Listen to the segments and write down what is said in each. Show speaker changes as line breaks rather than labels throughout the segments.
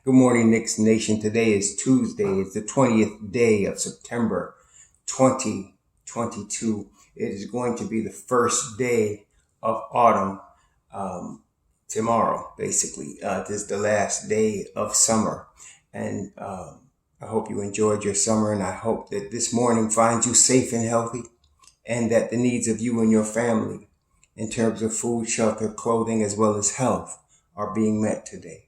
Good morning, Knicks Nation. Today is Tuesday. It's the 20th day of September 2022. It is going to be the first day of autumn tomorrow, basically. This is the last day of summer. And I hope you enjoyed your summer, and I hope that this morning finds you safe and healthy, and that the needs of you and your family in terms of food, shelter, clothing, as well as health are being met today.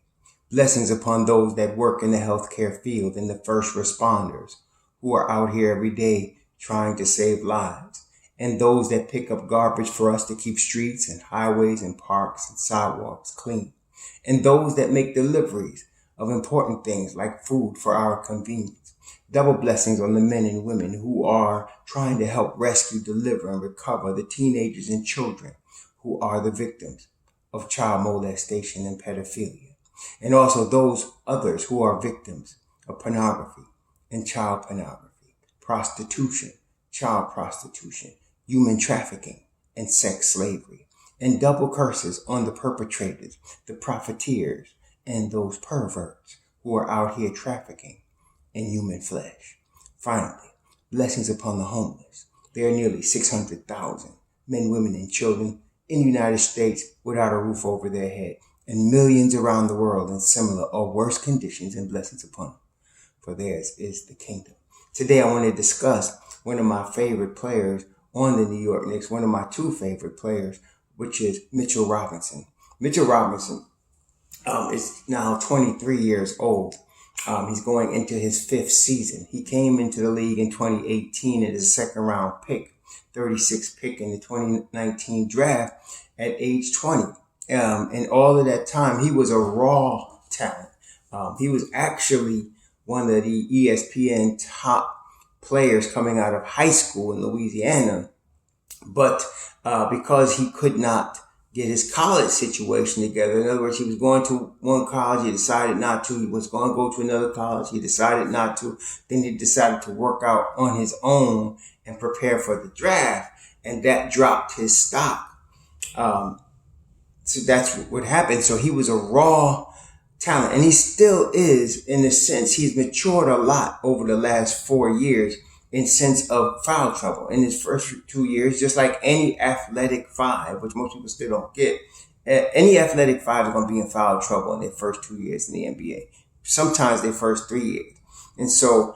Blessings upon those that work in the healthcare field and the first responders who are out here every day trying to save lives, and those that pick up garbage for us to keep streets and highways and parks and sidewalks clean, and those that make deliveries of important things like food for our convenience. Double blessings on the men and women who are trying to help rescue, deliver, and recover the teenagers and children who are the victims of child molestation and pedophilia. And also those others who are victims of pornography and child pornography, prostitution, child prostitution, human trafficking, and sex slavery. And double curses on the perpetrators, the profiteers, and those perverts who are out here trafficking in human flesh. Finally, blessings upon the homeless. There are nearly 600,000 men, women, and children in the United States without a roof over their head, and millions around the world in similar or worse conditions, and blessings upon them, for theirs is the kingdom. Today I want to discuss one of my favorite players on the New York Knicks, one of my two favorite players, which is Mitchell Robinson. Mitchell Robinson is now 23 years old. He's going into his fifth season. He came into the league in 2018 as a second round pick, 36th pick in the 2019 draft at age 20. And all of that time, he was a raw talent. He was actually one of the ESPN top players coming out of high school in Louisiana. But because he could not get his college situation together, in other words, he was going to one college, he decided not to. He was going to go to another college, he decided not to. Then he decided to work out on his own and prepare for the draft, and that dropped his stock. So that's what happened. So he was a raw talent, and he still is, in a sense. He's matured a lot over the last 4 years in sense of foul trouble. In his first 2 years, just like any athletic five, which most people still don't get, any athletic five is going to be in foul trouble in their first 2 years in the NBA. Sometimes their first 3 years. And so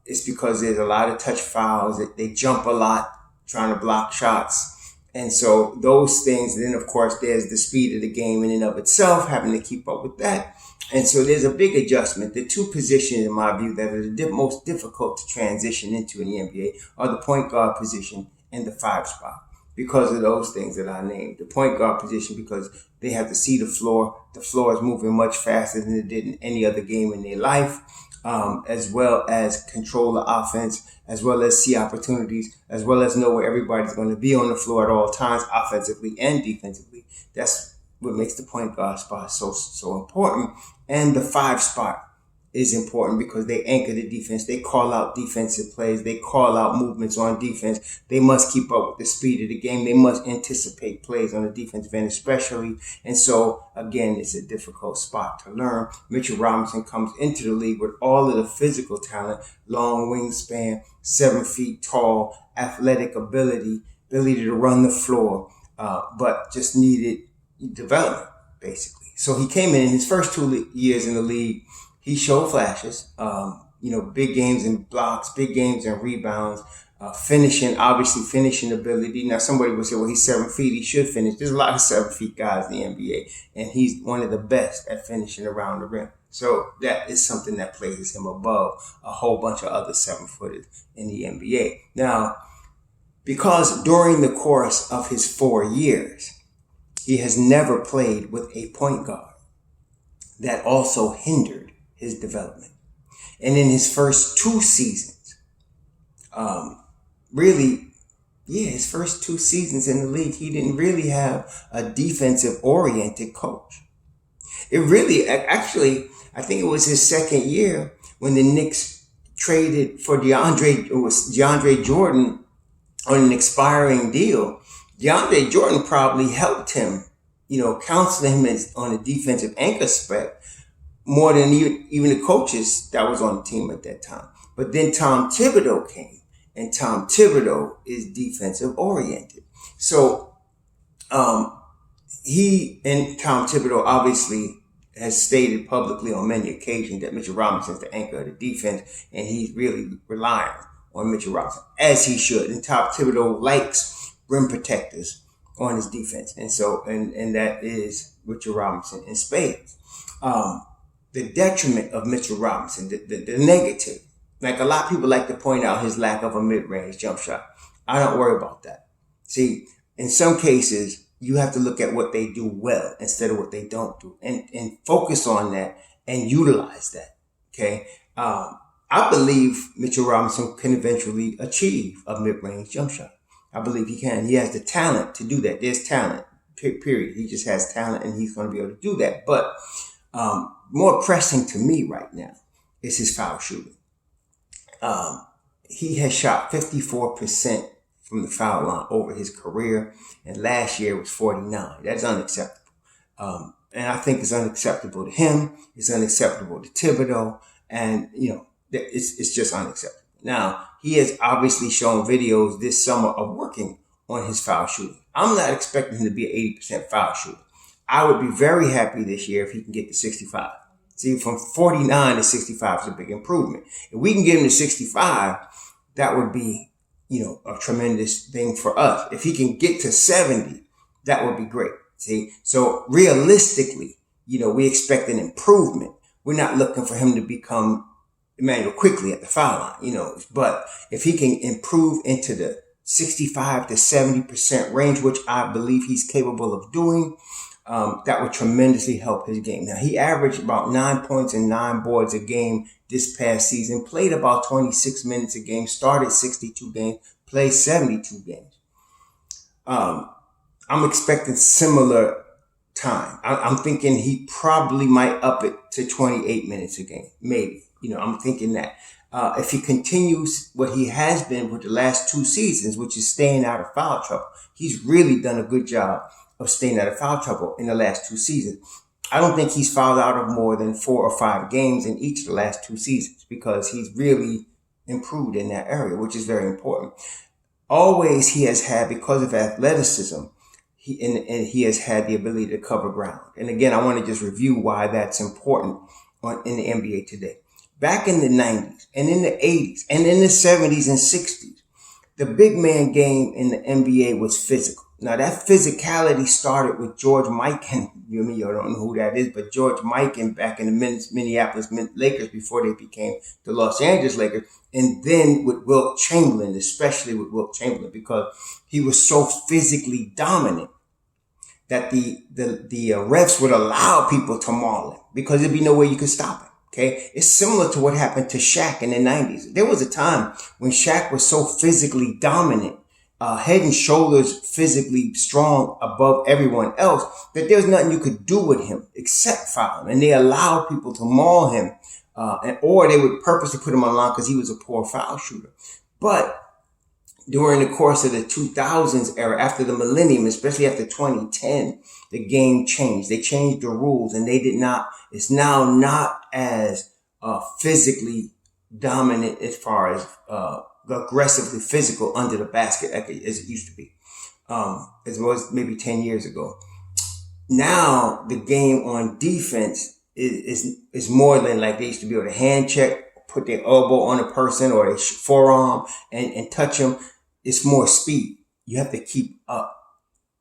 it's because there's a lot of touch fouls. That they jump a lot trying to block shots. And so those things, then of course there's the speed of the game in and of itself, having to keep up with that. And so there's a big adjustment. The two positions, in my view, that are the most difficult to transition into in the NBA are the point guard position and the five spot, because of those things that I named. The point guard position, because they have to see the floor. The floor is moving much faster than it did in any other game in their life, as well as control the offense, as well as see opportunities, as well as know where everybody's going to be on the floor at all times, offensively and defensively. That's what makes the point guard spot so important. And the five spot is important because they anchor the defense. They call out defensive plays. They call out movements on defense. They must keep up with the speed of the game. They must anticipate plays on the defensive end especially. And so, again, it's a difficult spot to learn. Mitchell Robinson comes into the league with all of the physical talent, long wingspan, 7 feet tall, athletic ability to run the floor, but just needed development, basically. So he came in his first 2 years in the league. He showed flashes, big games in blocks, big games in rebounds, finishing ability. Now, somebody would say, well, he's 7 feet, he should finish. There's a lot of 7 feet guys in the NBA, and he's one of the best at finishing around the rim. So that is something that places him above a whole bunch of other 7-footers in the NBA. Now, because during the course of his 4 years, he has never played with a point guard, that also hindered his development. And in his first 2 seasons, his first 2 seasons in the league, he didn't really have a defensive-oriented coach. It really, actually, I think it was his second year when the Knicks traded for DeAndre Jordan on an expiring deal. DeAndre Jordan probably helped him, counseling him on a defensive anchor spec. more than even the coaches that was on the team at that time. But then Tom Thibodeau came, and Tom Thibodeau is defensive oriented. So he and Tom Thibodeau obviously has stated publicly on many occasions that Mitchell Robinson is the anchor of the defense, and he's really relying on Mitchell Robinson, as he should. And Tom Thibodeau likes rim protectors on his defense, and so and that is Mitchell Robinson in spades. The detriment of Mitchell Robinson, the negative, like a lot of people like to point out his lack of a mid-range jump shot. I don't worry about that. See, in some cases, you have to look at what they do well instead of what they don't do, and focus on that and utilize that. Okay. I believe Mitchell Robinson can eventually achieve a mid-range jump shot. I believe he can. He has the talent to do that. There's talent, period. He just has talent, and he's going to be able to do that. But more pressing to me right now is his foul shooting. He has shot 54% from the foul line over his career, and last year was 49. That's unacceptable. And I think it's unacceptable to him. It's unacceptable to Thibodeau, and it's just unacceptable. Now, he has obviously shown videos this summer of working on his foul shooting. I'm not expecting him to be an 80% foul shooter. I would be very happy this year if he can get to 65. See, from 49 to 65 is a big improvement. If we can get him to 65, that would be, a tremendous thing for us. If he can get to 70, that would be great. See, so realistically, we expect an improvement. We're not looking for him to become Emmanuel quickly at the foul line, but if he can improve into the 65 to 70% range, which I believe he's capable of doing, that would tremendously help his game. Now, he averaged about 9 points and 9 boards a game this past season, played about 26 minutes a game, started 62 games, played 72 games. I'm expecting similar time. I'm thinking he probably might up it to 28 minutes a game, maybe. I'm thinking that. If he continues what he has been with the last 2 seasons, which is staying out of foul trouble, he's really done a good job of staying out of foul trouble in the last 2 seasons. I don't think he's fouled out of more than 4 or 5 games in each of the last 2 seasons, because he's really improved in that area, which is very important. Always he has had, because of athleticism, he has had the ability to cover ground. And again, I want to just review why that's important in the NBA today. Back in the 90s and in the 80s and in the 70s and 60s, the big man game in the NBA was physical. Now, that physicality started with George Mikan. You don't know who that is, but George Mikan back in the Minneapolis Lakers before they became the Los Angeles Lakers. And then with Wilt Chamberlain, especially with Wilt Chamberlain, because he was so physically dominant that the refs would allow people to maul him because there'd be no way you could stop him. Okay, it's similar to what happened to Shaq in the 90s. There was a time when Shaq was so physically dominant, head and shoulders physically strong above everyone else, that there's nothing you could do with him except foul him. And they allowed people to maul him, or they would purposely put him on the line because he was a poor foul shooter. But during the course of the 2000s era, after the millennium, especially after 2010, the game changed. They changed the rules, and it's now not as physically dominant as far as aggressively physical under the basket as it used to be, as it was maybe 10 years ago. Now the game on defense is more than like they used to be able to hand check, put their elbow on a person or their forearm and touch them. It's more speed. You have to keep up.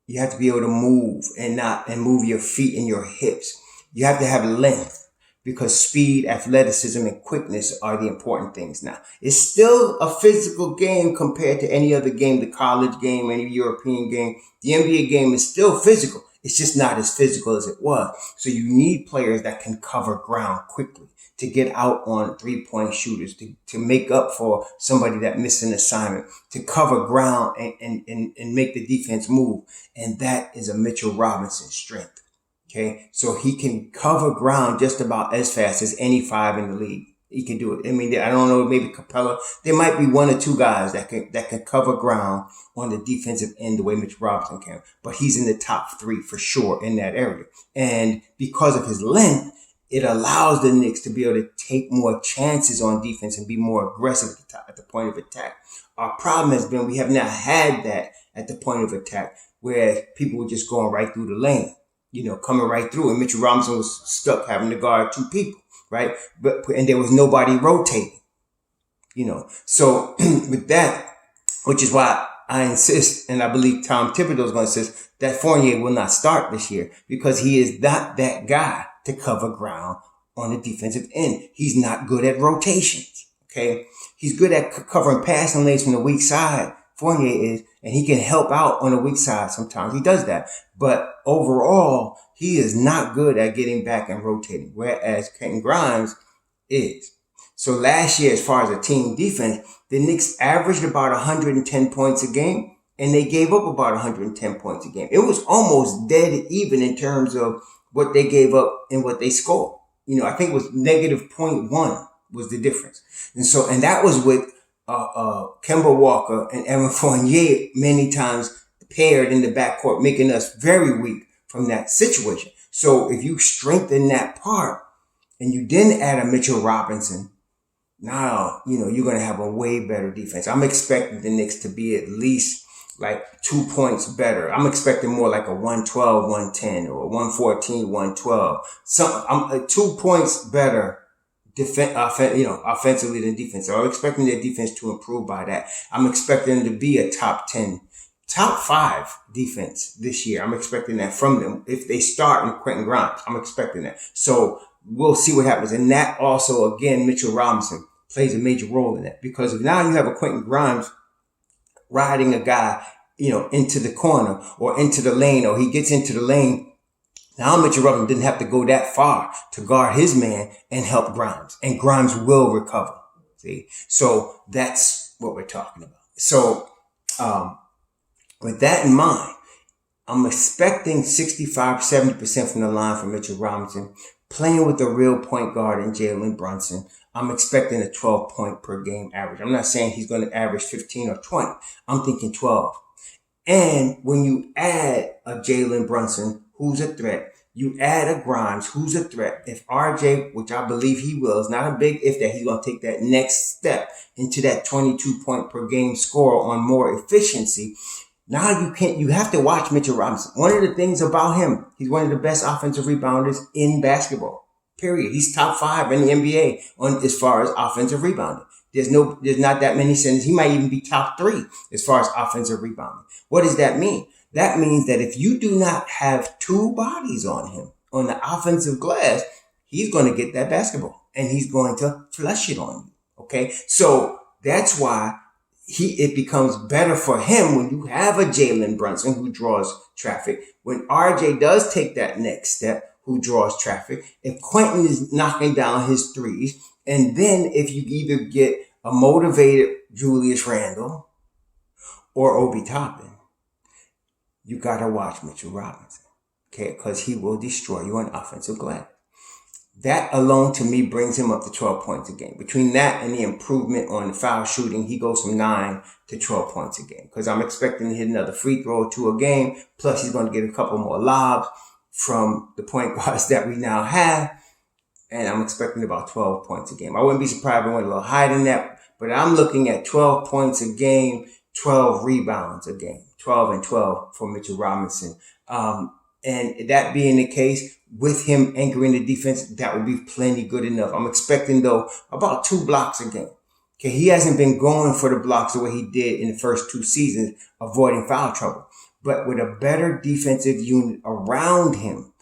You have to be able to move and move your feet and your hips. You have to have length, because speed, athleticism, and quickness are the important things now. It's still a physical game compared to any other game, the college game, any European game. The NBA game is still physical. It's just not as physical as it was. So you need players that can cover ground quickly, to get out on 3-point shooters, to make up for somebody that missed an assignment, to cover ground and make the defense move. And that is a Mitchell Robinson strength. Okay. So he can cover ground just about as fast as any 5 in the league. He can do it. I mean, I don't know, maybe Capella. There might be 1 or 2 guys that can cover ground on the defensive end the way Mitch Robinson can. But he's in the top 3 for sure in that area. And because of his length, it allows the Knicks to be able to take more chances on defense and be more aggressive at the point of attack. Our problem has been we have not had that at the point of attack, whereas people were just going right through the lane, coming right through. And Mitchell Robinson was stuck having to guard two people, right? And there was nobody rotating, So with that, which is why I insist, and I believe Tom Thibodeau is going to insist, that Fournier will not start this year because he is not that guy to cover ground on the defensive end. He's not good at rotations, okay? He's good at covering passing lanes from the weak side. Fournier is, and he can help out on the weak side sometimes. He does that. But overall, he is not good at getting back and rotating, whereas Quentin Grimes is. So last year, as far as a team defense, the Knicks averaged about 110 points a game, and they gave up about 110 points a game. It was almost dead even in terms of what they gave up and what they scored. I think it was negative 0.1 was the difference. And that was with Kemba Walker and Evan Fournier many times paired in the backcourt, making us very weak from that situation. So if you strengthen that part and you then add a Mitchell Robinson, now, you're going to have a way better defense. I'm expecting the Knicks to be at least like 2 points better. I'm expecting more like a 112, 110 or 114, 112. 2 points better offensively than defense. So I'm expecting their defense to improve by that. I'm expecting them to be a top 10, top 5 defense this year. I'm expecting that from them. If they start in Quentin Grimes, I'm expecting that. So we'll see what happens. And that also, again, Mitchell Robinson plays a major role in that, because if now you have a Quentin Grimes riding a guy, into the corner or into the lane, or he gets into the lane. Now Mitchell Robinson didn't have to go that far to guard his man and help Grimes, and Grimes will recover. See, so that's what we're talking about. So, with that in mind, I'm expecting 65-70% from the line for Mitchell Robinson, playing with a real point guard in Jalen Brunson. I'm expecting a 12-point per game average. I'm not saying he's going to average 15 or 20. I'm thinking 12. And when you add a Jalen Brunson, who's a threat, you add a Grimes, who's a threat. If RJ, which I believe he will, is not a big if that he's going to take that next step into that 22-point per game score on more efficiency. Now you have to watch Mitchell Robinson. One of the things about him, he's one of the best offensive rebounders in basketball. Period. He's top 5 in the NBA as far as offensive rebounding. There's not that many centers. He might even be top 3 as far as offensive rebounding. What does that mean? That means that if you do not have 2 bodies on him on the offensive glass, he's going to get that basketball and he's going to flush it on you. Okay. So that's why it becomes better for him when you have a Jalen Brunson who draws traffic. When RJ does take that next step, who draws traffic, if Quentin is knocking down his threes, and then if you either get a motivated Julius Randle or Obi Toppin, you got to watch Mitchell Robinson, okay? Because he will destroy you on offensive glass. That alone, to me, brings him up to 12 points a game. Between that and the improvement on the foul shooting, he goes from 9 to 12 points a game. Because I'm expecting to hit another free throw or 2 a game. Plus, he's going to get a couple more lobs from the point guards that we now have. And I'm expecting about 12 points a game. I wouldn't be surprised if I went a little higher than that. But I'm looking at 12 points a game, 12 rebounds a game. 12 and 12 for Mitchell Robinson. And that being the case, with him anchoring the defense, that would be plenty good enough. I'm expecting, though, about 2 blocks a game. Okay, he hasn't been going for the blocks the way he did in the first 2 seasons, avoiding foul trouble. But with a better defensive unit around him,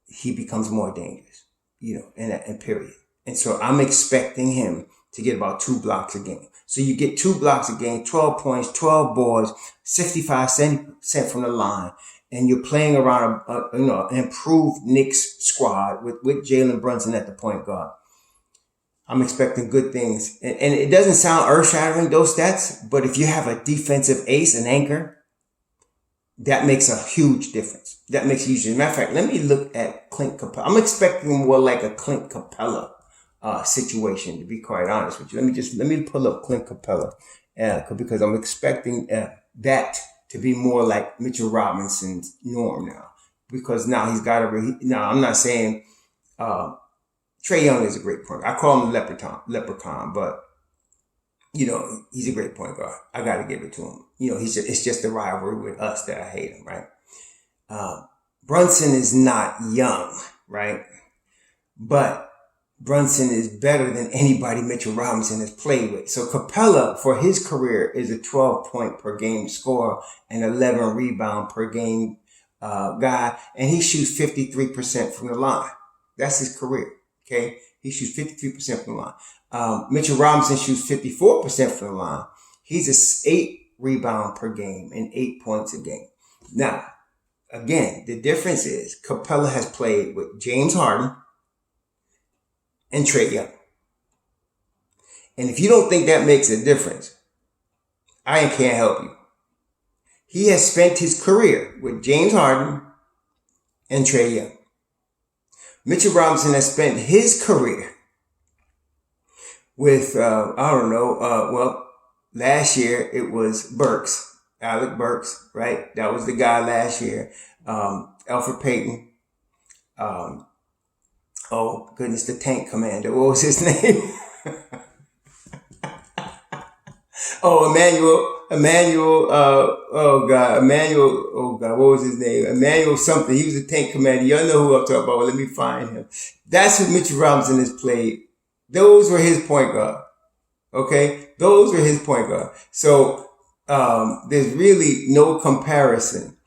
he becomes more dangerous, in period. And so I'm expecting him to get about 2 blocks a game. So you get 2 blocks a game, 12 points, 12 boards, 65% from the line. And you're playing around an improved Knicks squad with Jalen Brunson at the point guard. I'm expecting good things. And it doesn't sound earth-shattering, those stats, but if you have a defensive ace, an anchor, that makes a huge difference. That makes a huge difference. Matter of fact, let me look at Clint Capella. I'm expecting more like a Clint Capella situation, to be quite honest with you. Let me pull up Clint Capella because I'm expecting that to be more like Mitchell Robinson's norm now. Because now he's got now I'm not saying Trae Young is a great point guard. I call him leprechaun, but he's a great point guard. I got to give it to him. It's just the rivalry with us that I hate him, right? Brunson is not young, right? But Brunson is better than anybody Mitchell Robinson has played with. So Capella, for his career, is a 12-point per game scorer and 11 rebound per game guy. And he shoots 53% from the line. That's his career, okay? He shoots 53% from the line. Mitchell Robinson shoots 54% from the line. He's a 8 rebound per game and 8 points a game. Now, again, the difference is Capella has played with James Harden and Trae Young. And if you don't think that makes a difference, I can't help you. He has spent his career with James Harden and Trae Young. Mitchell Robinson has spent his career with, last year it was Burks, Alec Burks, right? That was the guy last year. Elfrid Payton. Oh, goodness, the tank commander. What was his name? what was his name? Emmanuel something. He was a tank commander. Y'all know who I'm talking about. Let me find him. That's who Mitchell Robinson has played. Those were his point guard. Okay? Those were his point guard. So, there's really no comparison.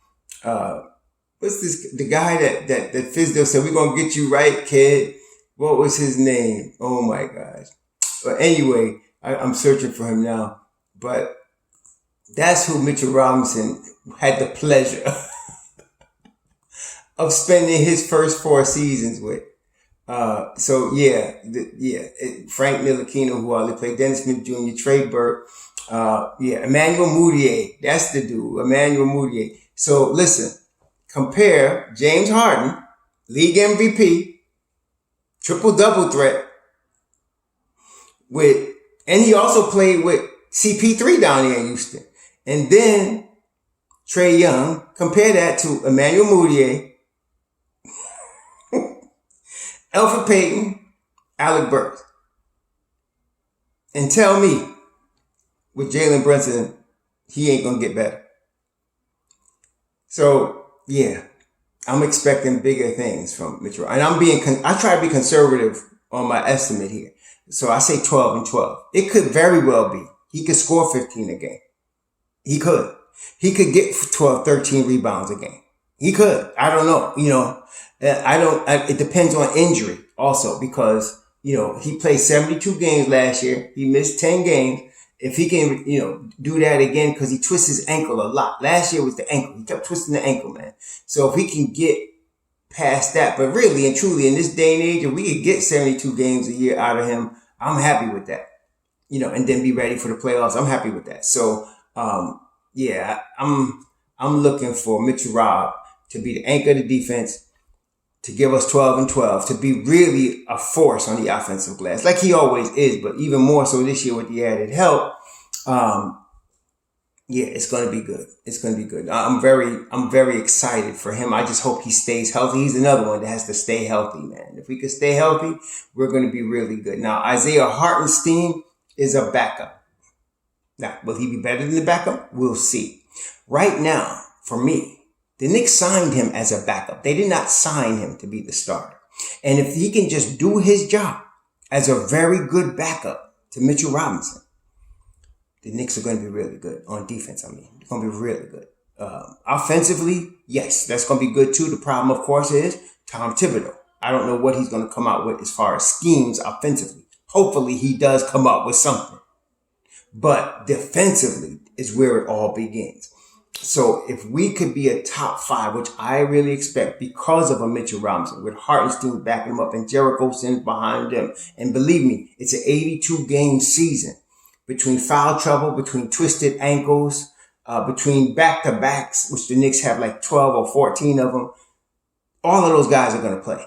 What's this? The guy that Fizdale said, we're going to get you right, kid. What was his name? Oh my gosh. But anyway, I'm searching for him now. But that's who Mitchell Robinson had the pleasure of spending his first 4 seasons with. Frank Ntilikina, who already played, Dennis Smith Jr., Trey Burke, Emmanuel Mudiay. That's the dude, Emmanuel Mudiay. So listen, compare James Harden, league MVP, triple-double threat, and he also played with CP3 down here in Houston. And then Trae Young, compare that to Emmanuel Mudiay, Elfrid Payton, Alec Burks. And tell me, with Jalen Brunson, he ain't going to get better. So, yeah, I'm expecting bigger things from Mitchell. And I try to be conservative on my estimate here. So I say 12 and 12. It could very well be. He could score 15 a game. He could. He could get 12, 13 rebounds a game. He could. I don't know. It depends on injury also because, he played 72 games last year. He missed 10 games. If he can, do that again, because he twists his ankle a lot. Last year was the ankle. He kept twisting the ankle, man. So if he can get past that, but really and truly in this day and age, if we could get 72 games a year out of him, I'm happy with that. And then be ready for the playoffs. I'm happy with that. So, I'm looking for MitchRob to be the anchor of the defense, to give us 12 and 12, to be really a force on the offensive glass, like he always is, but even more so this year with the added help. It's going to be good. It's going to be good. I'm very excited for him. I just hope he stays healthy. He's another one that has to stay healthy, man. If we could stay healthy, we're going to be really good. Now, Isaiah Hartenstein is a backup. Now, will he be better than the backup? We'll see. Right now, for me, the Knicks signed him as a backup. They did not sign him to be the starter. And if he can just do his job as a very good backup to Mitchell Robinson, the Knicks are going to be really good on defense. They're going to be really good. Offensively, yes, that's going to be good too. The problem, of course, is Tom Thibodeau. I don't know what he's going to come out with as far as schemes offensively. Hopefully he does come up with something. But defensively is where it all begins. So if we could be a top 5, which I really expect because of a Mitchell Robinson, with Hartenstein backing him up and Jericho Sims behind him. And believe me, it's an 82-game season. Between foul trouble, between twisted ankles, between back-to-backs, which the Knicks have like 12 or 14 of them, all of those guys are going to play.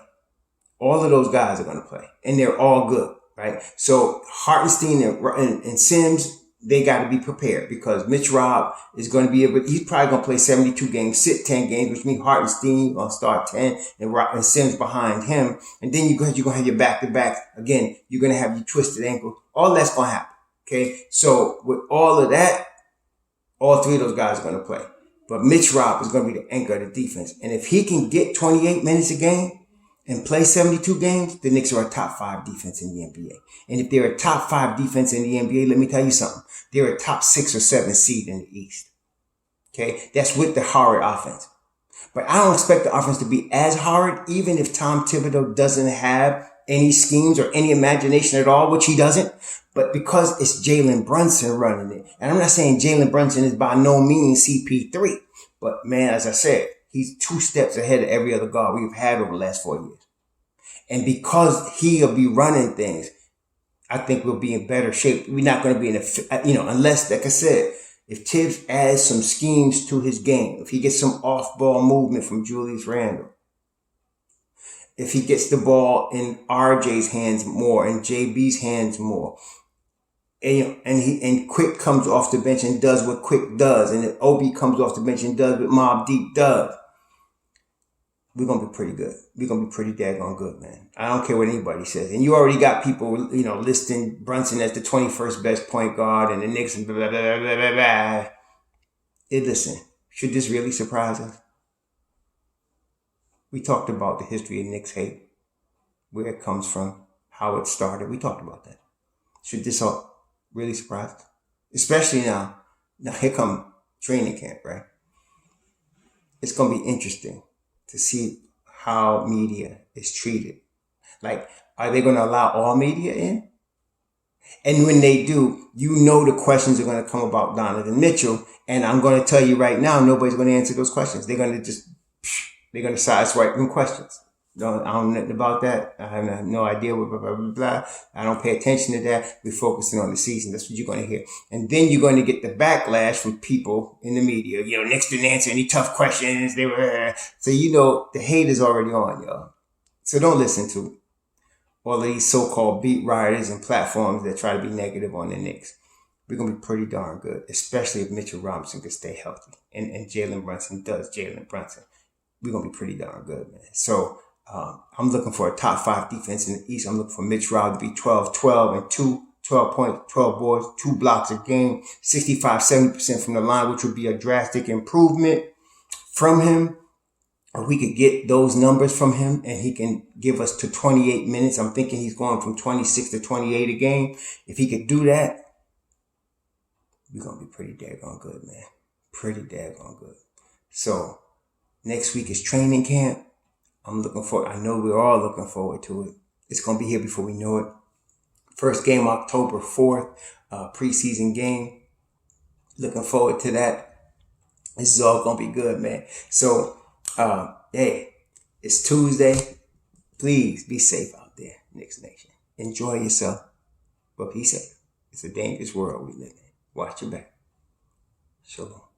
All of those guys are going to play. And they're all good, right? So Hartenstein and Sims, they got to be prepared because MitchRob is going to be able. He's probably going to play 72 games, sit 10 games, which means Hartenstein going to start 10 and Sims behind him. And then you're going to have your back-to-back. Again, you're going to have your twisted ankle. All that's going to happen. Okay. So with all of that, all three of those guys are going to play. But MitchRob is going to be the anchor of the defense. And if he can get 28 minutes a game and play 72 games, the Knicks are a top 5 defense in the NBA. And if they're a top 5 defense in the NBA, let me tell you something. They're a top 6 or 7 seed in the East. Okay? That's with the horrid offense. But I don't expect the offense to be as horrid, even if Tom Thibodeau doesn't have any schemes or any imagination at all, which he doesn't. But because it's Jalen Brunson running it. And I'm not saying Jalen Brunson is by no means CP3. But man, as I said, he's 2 steps ahead of every other guard we've had over the last 4 years. And because he'll be running things, I think we'll be in better shape. We're not going to be in unless, like I said, if Tibbs adds some schemes to his game, if he gets some off-ball movement from Julius Randle, if he gets the ball in RJ's hands more and JB's hands more, and Quick comes off the bench and does what Quick does, and if Obi comes off the bench and does what Mobb Deep does, we're going to be pretty good. We're going to be pretty daggone good, man. I don't care what anybody says. And you already got people, listing Brunson as the 21st best point guard and the Knicks and blah, blah, blah, blah, blah, blah. Hey, listen, should this really surprise us? We talked about the history of Knicks hate, where it comes from, how it started. We talked about that. Should this all really surprise us? Especially now. Now, here come training camp, right? It's going to be interesting to see how media is treated. Like, are they going to allow all media in? And when they do, the questions are going to come about Donovan Mitchell. And I'm going to tell you right now, nobody's going to answer those questions. They're going to sideswipe them questions. I don't know nothing about that. I have no idea what blah, blah, blah, blah. I don't pay attention to that. We're focusing on the season. That's what you're going to hear. And then you're going to get the backlash from people in the media. Knicks didn't answer any tough questions. They were, so the hate is already on, y'all. So don't listen to all of these so-called beat writers and platforms that try to be negative on the Knicks. We're going to be pretty darn good, especially if Mitchell Robinson can stay healthy and Jalen Brunson does Jalen Brunson. We're going to be pretty darn good, man. So, I'm looking for a top 5 defense in the East. I'm looking for MitchRob to be 12 and 2, 12 points, 12 boards, 2 blocks a game, 65-70% from the line, which would be a drastic improvement from him. Or we could get those numbers from him and he can give us to 28 minutes. I'm thinking he's going from 26 to 28 a game. If he could do that, we're going to be pretty daggone good, man. Pretty daggone good. So next week is training camp. I know we're all looking forward to it. It's going to be here before we know it. First game, October 4th, preseason game. Looking forward to that. This is all going to be good, man. So, hey, it's Tuesday. Please be safe out there, Knicks Nation. Enjoy yourself, but be safe. It's a dangerous world we live in. Watch your back. Shalom.